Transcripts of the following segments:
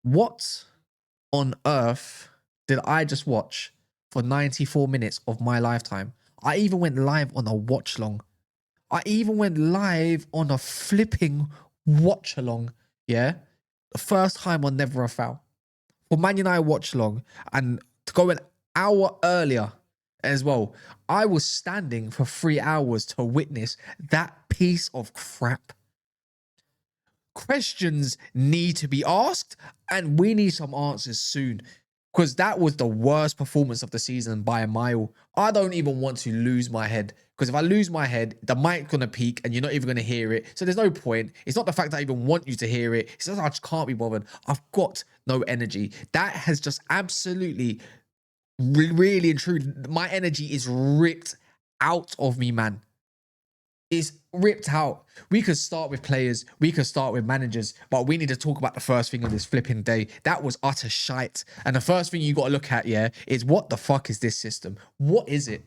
What on earth did I just watch for 94 minutes of my lifetime? I even went live on a watch long. I even went live on a flipping watch along. Yeah. The first time on Never a Foul. For Man United watch long, and to go an hour earlier as well. I was standing for 3 hours to witness that piece of crap. Questions need to be asked, and we need some answers soon, because that was the worst performance of the season by a mile. I don't even want to lose my head, because if I lose my head, the mic's going to peak and you're not even going to hear it. So there's no point. It's not the fact that I even want you to hear it. It's just I just can't be bothered. I've got no energy. That has just absolutely, really and truly, my energy is ripped out of me, man. Is ripped out. We could start with players, we could start with managers, but we need to talk about the first thing of this flipping day. That was utter shite. And the first thing you got to look at, yeah, is what the fuck is this system? What is it?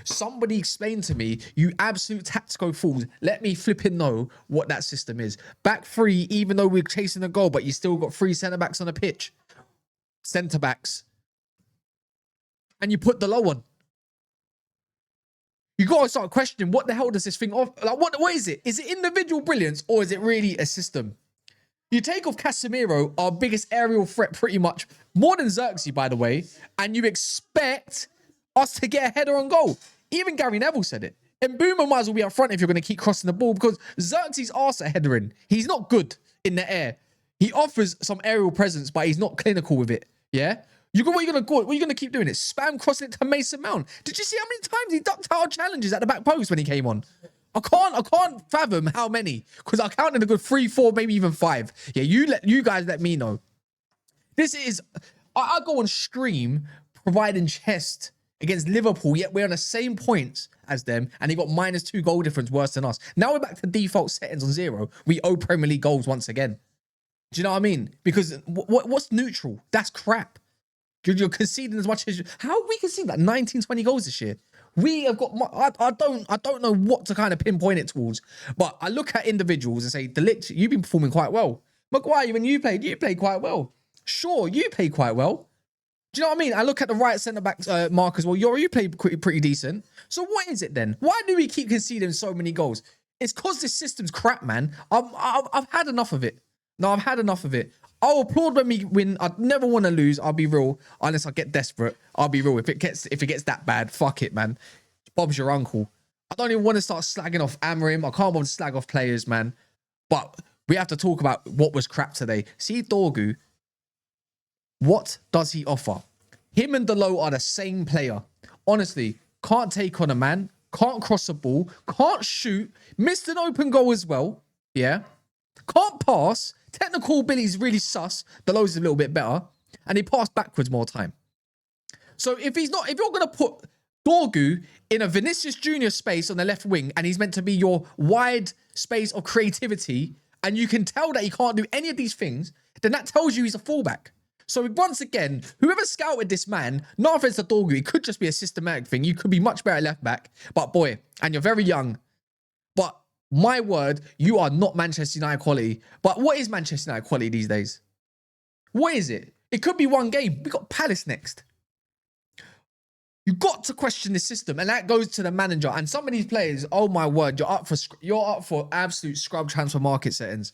Somebody explain to me, you absolute tactical fools. Let me flipping know what that system is. Back three, even though we're chasing a goal, but you still got 3 centre backs on the pitch. Centre backs. And you put the low on. You gotta start questioning what the hell does this thing off? Like, what is it? Is it individual brilliance or is it really a system? You take off Casemiro, our biggest aerial threat, pretty much more than Xerxes, by the way, and you expect us to get a header on goal. Even Gary Neville said it. And Boomer might as well be up front if you're going to keep crossing the ball, because Xerxes arse a header in. He's not good in the air. He offers some aerial presence, but he's not clinical with it. Yeah. What are you gonna keep doing? It spam crossing it to Mason Mount. Did you see how many times he ducked out challenges at the back post when he came on? I can't fathom how many, because I counted a good 3, 4, maybe even 5. Yeah, you guys let me know. This is I go on stream providing chest against Liverpool, yet we're on the same points as them, and they got -2 goal difference worse than us. Now we're back to default settings on 0. We owe Premier League goals once again. Do you know what I mean? Because what's neutral? That's crap. You're conceding as much as how have we conceded like 19, 20 goals this year? We have got. I don't know what to kind of pinpoint it towards, but I look at individuals and say, De Ligt, you've been performing quite well. Maguire, when you played quite well. Sure, you played quite well. Do you know what I mean? I look at the right centre back mark as well. You played pretty decent. So what is it then? Why do we keep conceding so many goals? It's because this system's crap, man. I've had enough of it. No, I've had enough of it. I'll applaud when we win. I'd never want to lose. I'll be real. Unless I get desperate. I'll be real. If it gets that bad, fuck it, man. Bob's your uncle. I don't even want to start slagging off Amorim. I can't want to slag off players, man. But we have to talk about what was crap today. See Dorgu. What does he offer? Him and Delo are the same player. Honestly, can't take on a man. Can't cross a ball. Can't shoot. Missed an open goal as well. Yeah. Can't pass. Technical ability's really sus. Delo's a little bit better. And he passed backwards more time. So if you're going to put Dorgu in a Vinicius Jr. space on the left wing, and he's meant to be your wide space of creativity, and you can tell that he can't do any of these things, then that tells you he's a fullback. So once again, whoever scouted this man, no offense to Dorgu, it could just be a systematic thing. You could be much better at left back. But boy, and you're very young. But my word, you are not Manchester United quality. But what is Manchester United quality these days? What is it? It could be one game. We got Palace next. You've got to question the system, and that goes to the manager. And some of these players, oh my word, you're up for absolute scrub transfer market settings.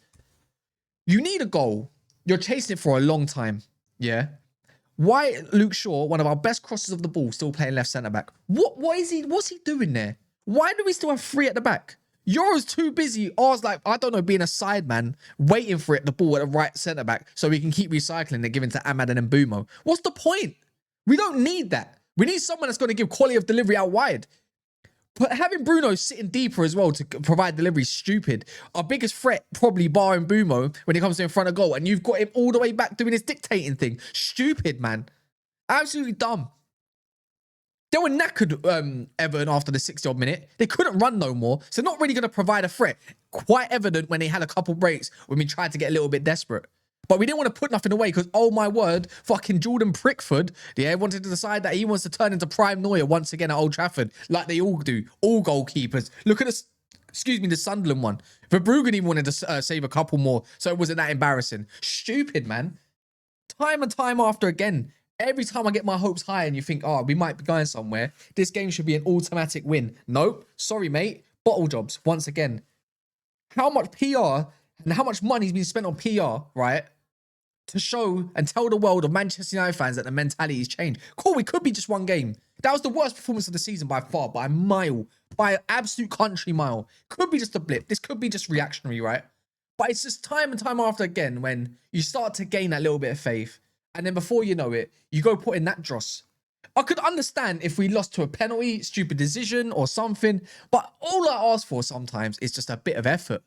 You need a goal. You're chasing it for a long time. Yeah. Why Luke Shaw, one of our best crosses of the ball, still playing left centre back? What's he doing there? Why do we still have 3 at the back? Euro's too busy. Ours, like, I don't know, being a side man, waiting for it, the ball at the right centre back, so we can keep recycling it, giving to Ahmad and Mbumo. What's the point? We don't need that. We need someone that's going to give quality of delivery out wide. But having Bruno sitting deeper as well to provide delivery is stupid. Our biggest threat, probably barring Mbumo, when he comes to in front of goal, and you've got him all the way back doing his dictating thing. Stupid, man. Absolutely dumb. They were knackered, Everton, after the 60-odd minute. They couldn't run no more, so not really going to provide a threat. Quite evident when they had a couple breaks when we tried to get a little bit desperate. But we didn't want to put nothing away because, oh my word, fucking Jordan Pickford, yeah, wanted to decide that he wants to turn into Prime Neuer once again at Old Trafford, like they all do. All goalkeepers. Look at us. Excuse me, the Sunderland one. Verbruggen even wanted to save a couple more, so it wasn't that embarrassing. Stupid, man. time and time after again. Every time I get my hopes high and you think, oh, we might be going somewhere, this game should be an automatic win. Nope. Sorry, mate. Bottle jobs, once again. How much PR and how much money's been spent on PR, right? To show and tell the world of Manchester United fans that the mentality's changed. Cool, we could be just one game. That was the worst performance of the season by far, by a mile, by an absolute country mile. Could be just a blip. This could be just reactionary, right? But it's just time and time after again when you start to gain that little bit of faith. And then before you know it, you go put in that dross. I could understand if we lost to a penalty, stupid decision or something. But all I ask for sometimes is just a bit of effort.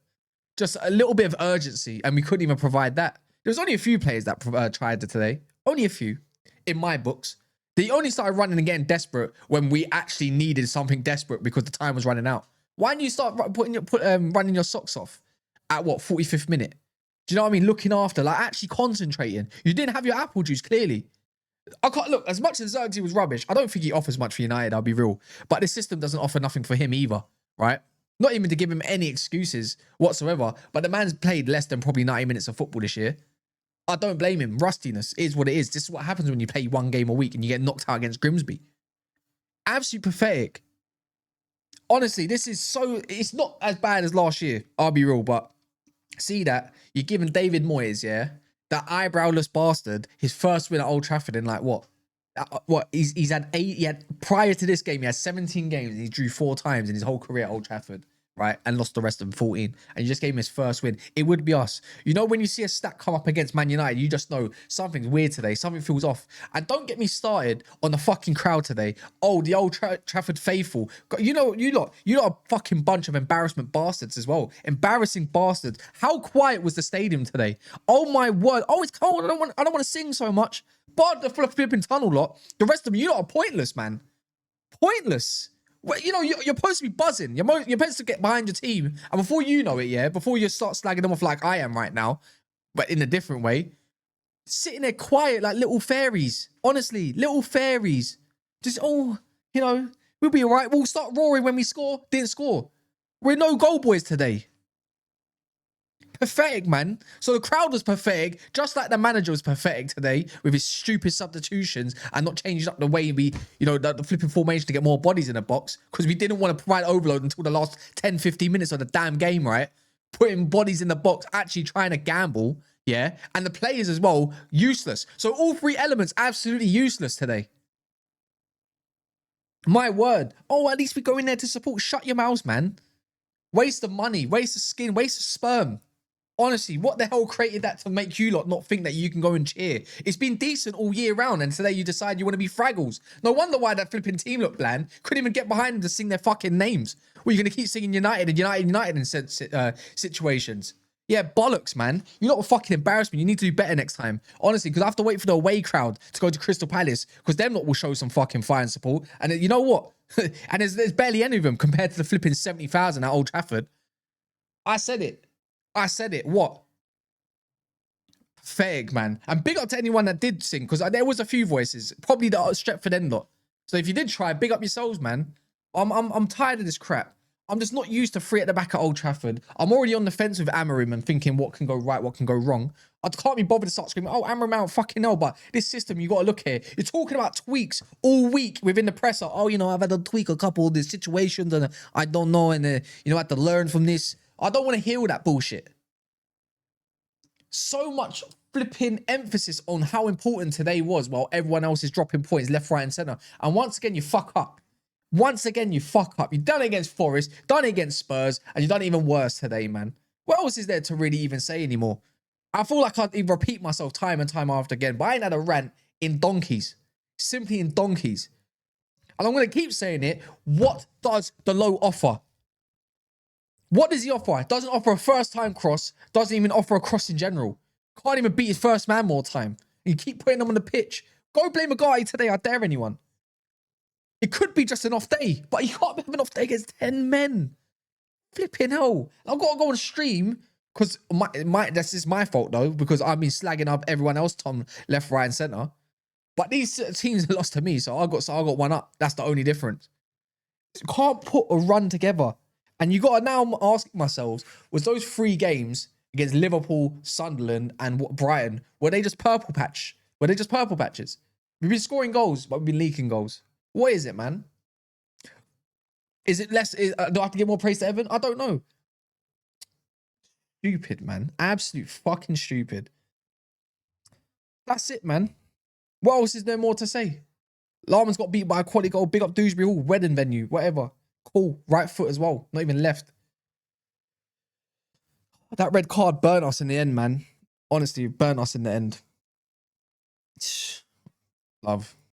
Just a little bit of urgency. And we couldn't even provide that. There was only a few players that tried it today. Only a few, in my books. They only started running and getting desperate when we actually needed something desperate because the time was running out. Why didn't you start running your socks off at what, 45th minute? Do you know what I mean? Looking after, like actually concentrating. You didn't have your apple juice, clearly. I can't look, as much as Xerxes was rubbish, I don't think he offers much for United, I'll be real. But the system doesn't offer nothing for him either, right? Not even to give him any excuses whatsoever. But the man's played less than probably 90 minutes of football this year. I don't blame him. Rustiness is what it is. This is what happens when you play one game a week and you get knocked out against Grimsby. Absolutely pathetic. Honestly, this is so... It's not as bad as last year, I'll be real, but see that you're giving David Moyes, yeah, that eyebrowless bastard, his first win at Old Trafford in like what? He's had 8... prior to this game, he had 17 games and he drew 4 times in his whole career at Old Trafford. Right, and lost the rest of them 14, and you just gave him his first win. It would be us. You know, when you see a stat come up against Man United, you just know something's weird today. Something feels off. And don't get me started on the fucking crowd today. Oh, the Old Trafford faithful. You know, you lot a fucking bunch of embarrassment bastards as well. Embarrassing bastards. How quiet was the stadium today? Oh my word. Oh, it's cold. I don't want to sing so much. But the flipping tunnel lot. The rest of you lot are pointless, man. Pointless. Well, you know, you're supposed to be buzzing. You're supposed to get behind your team. And before you know it, yeah, before you start slagging them off like I am right now, but in a different way, sitting there quiet like little fairies. Honestly, little fairies. Just, oh, you know, we'll be all right. We'll start roaring when we score. Didn't score. We're no goal boys today. Pathetic, man. So the crowd was pathetic, just like the manager was pathetic today with his stupid substitutions and not changing up the way we, you know, the flipping formation to get more bodies in the box because we didn't want to provide overload until the last 10, 15 minutes of the damn game, right? Putting bodies in the box, actually trying to gamble, yeah? And the players as well, useless. So all 3 elements, absolutely useless today. My word. Oh, at least we go in there to support. Shut your mouths, man. Waste of money, waste of skin, waste of sperm. Honestly, what the hell created that to make you lot not think that you can go and cheer? It's been decent all year round, and today you decide you want to be Fraggles. No wonder why that flipping team looked bland. Couldn't even get behind them to sing their fucking names. Well, you're going to keep singing United and United in situations. Yeah, bollocks, man. You're not a fucking embarrassment. You need to do better next time. Honestly, because I have to wait for the away crowd to go to Crystal Palace, because them lot will show some fucking fire and support. And you know what? And there's barely any of them compared to the flipping 70,000 at Old Trafford. I said it. What? Pathetic, man. And big up to anyone that did sing, because there was a few voices. Probably the Stretford end lot. So if you did try, big up yourselves, man. I'm tired of this crap. I'm just not used to 3 at the back at Old Trafford. I'm already on the fence with Amorim and thinking what can go right, what can go wrong. I can't be bothered to start screaming, oh, Amorim out, fucking hell. But this system, you got to look here. You're talking about tweaks all week within the presser. Oh, you know, I've had to tweak a couple of the situations and I don't know. And, you know, I had to learn from this. I don't want to hear all that bullshit. So much flipping emphasis on how important today was while everyone else is dropping points left, right, and centre. And once again, you fuck up. Once again, you fuck up. You've done it against Forest, done it against Spurs, and you've done it even worse today, man. What else is there to really even say anymore? I feel like I'd repeat myself time and time after again, but I ain't had a rant in donkeys. Simply in donkeys. And I'm going to keep saying it. What does the low offer? What does he offer? It doesn't offer a first-time cross. Doesn't even offer a cross in general. Can't even beat his first man more time. And you keep putting him on the pitch. Go blame a guy today. I dare anyone. It could be just an off day, but you can't have an off day against 10 men. Flipping hell. I've got to go on stream because this is my fault though, because I've been slagging up everyone else, Tom, left, right, and centre. But these teams lost to me, so I got one up. That's the only difference. Can't put a run together. And you got to now ask myself, was those 3 games against Liverpool, Sunderland, and Brighton, were they just purple patch? Were they just purple patches? We've been scoring goals, but we've been leaking goals. What is it, man? Is it less? Do I have to give more praise to Evan? I don't know. Stupid, man. Absolute fucking stupid. That's it, man. What else is there more to say? Larman's got beat by a quality goal. Big up Dewsbury Hall, wedding venue, whatever. Cool. Right foot as well. Not even left. That red card burnt us in the end, man. Honestly, burnt us in the end. Love.